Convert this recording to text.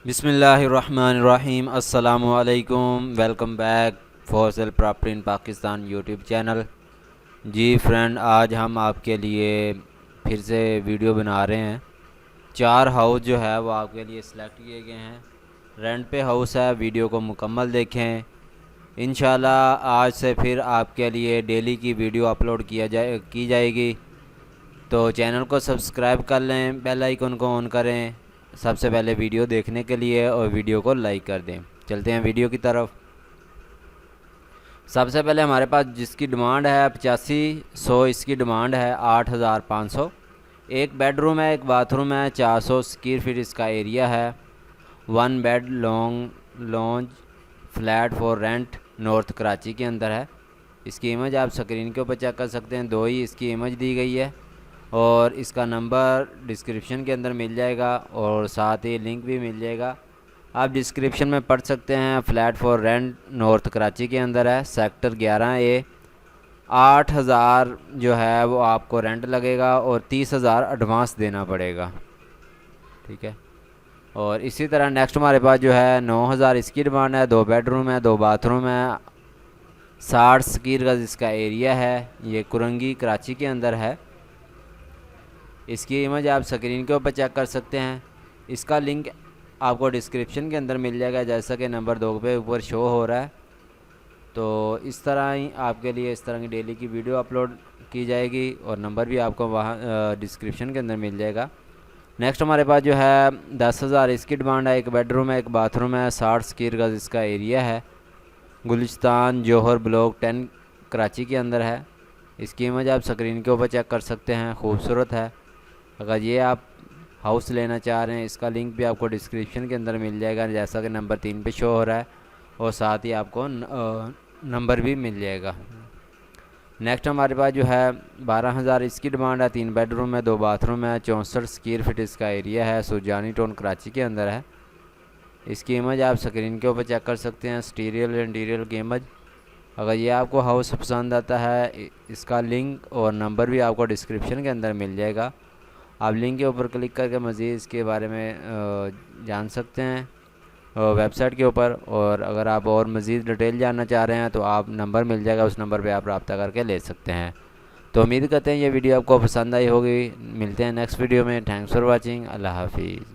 बिस्मिल्लाहिर्रहमानिर्रहीम। अस्सलामुअलैकुम। Welcome back for sale property in Pakistan YouTube channel. जी फ्रेंड, आज हम आपके लिए फिर से वीडियो बना रहे हैं। 4 हाउस जो है वो आपके लिए सिलेक्ट किए गए हैं। रेंट पे हाउस है। वीडियो को मुकम्मल देखें। इंशाल्लाह आज से फिर आपके लिए डेली की वीडियो अपलोड की जाएगी। तो चैनल को सब्सक्राइब कर लें, बेल आइकन को ऑन करें सबसे पहले वीडियो देखने के लिए, और वीडियो को लाइक कर दें। चलते हैं वीडियो की तरफ। सबसे पहले हमारे पास जिसकी डिमांड है 8500, इसकी डिमांड है 8500। एक बेडरूम है, एक बाथरूम है, 400 स्क्वायर फीट इसका एरिया है। 1 bed lounge flat for rent, north Karachi के अंदर है। इसकी इमेज आप स्क्रीन के ऊपर चेक कर सकते हैं। 2 ही इसकी इमेज दी गई है और इसका नंबर डिस्क्रिप्शन के अंदर मिल जाएगा और साथ ही लिंक भी मिल जाएगा। आप डिस्क्रिप्शन में पढ़ सकते हैं। Flat for rent north Karachi के अंदर है, सेक्टर 11A। 8000 जो है वो आपको रेंट लगेगा और 30,000 एडवांस देना पड़ेगा। ठीक है। और इसी तरह नेक्स्ट हमारे पास जो है 9000 इसकी डिमांड है। 2 बेडरूम है, 2 बाथरूम है, 60 स्क्वायर गज इसका एरिया है। ये कुरंगी कराची के अंदर है। इसकी इमेज आप स्क्रीन के ऊपर चेक कर सकते हैं। इसका लिंक आपको डिस्क्रिप्शन के अंदर मिल जाएगा, जैसा कि नंबर 2 पे ऊपर शो हो रहा है। तो इस तरह ही आपके लिए इस तरह की डेली की वीडियो अपलोड की जाएगी और नंबर भी आपको वहाँ डिस्क्रिप्शन के अंदर मिल जाएगा। नेक्स्ट हमारे पास जो है 10,000 इसकी डिमांड है। एक बेडरूम है, एक बाथरूम है, 60 स्क्वायर गज इसका एरिया है। गुलिस्तान जौहर ब्लॉक 10 कराची के अंदर है। इसकी इमेज आप स्क्रीन के ऊपर चेक कर सकते हैं। खूबसूरत है। अगर ये आप हाउस लेना चाह रहे हैं, इसका लिंक भी आपको डिस्क्रिप्शन के अंदर मिल जाएगा, जैसा कि नंबर 3 पे शो हो रहा है, और साथ ही आपको नंबर भी मिल जाएगा। नेक्स्ट हमारे पास जो है 12,000 इसकी डिमांड है। 3 बेडरूम है, 2 बाथरूम है, 64 स्क्वायर फीट इसका एरिया है। सुजानी टाउन कराची के अंदर है। इसकी इमेज आप स्क्रीन के ऊपर चेक कर सकते हैं, एक्सटीरियर इंटीरियर की इमेज। अगर ये आपको हाउस पसंद आता है, इसका लिंक और नंबर भी आपको डिस्क्रिप्शन के अंदर मिल जाएगा। आप लिंक के ऊपर क्लिक करके मज़ीद इसके बारे में जान सकते हैं वेबसाइट के ऊपर। और अगर आप और मज़ीद डिटेल जानना चाह रहे हैं तो आप नंबर मिल जाएगा, उस नंबर पे आप रब्ता करके ले सकते हैं। तो उम्मीद करते हैं ये वीडियो आपको पसंद आई होगी। मिलते हैं नेक्स्ट वीडियो में। Thanks for watching. अल्लाह हाफिज़।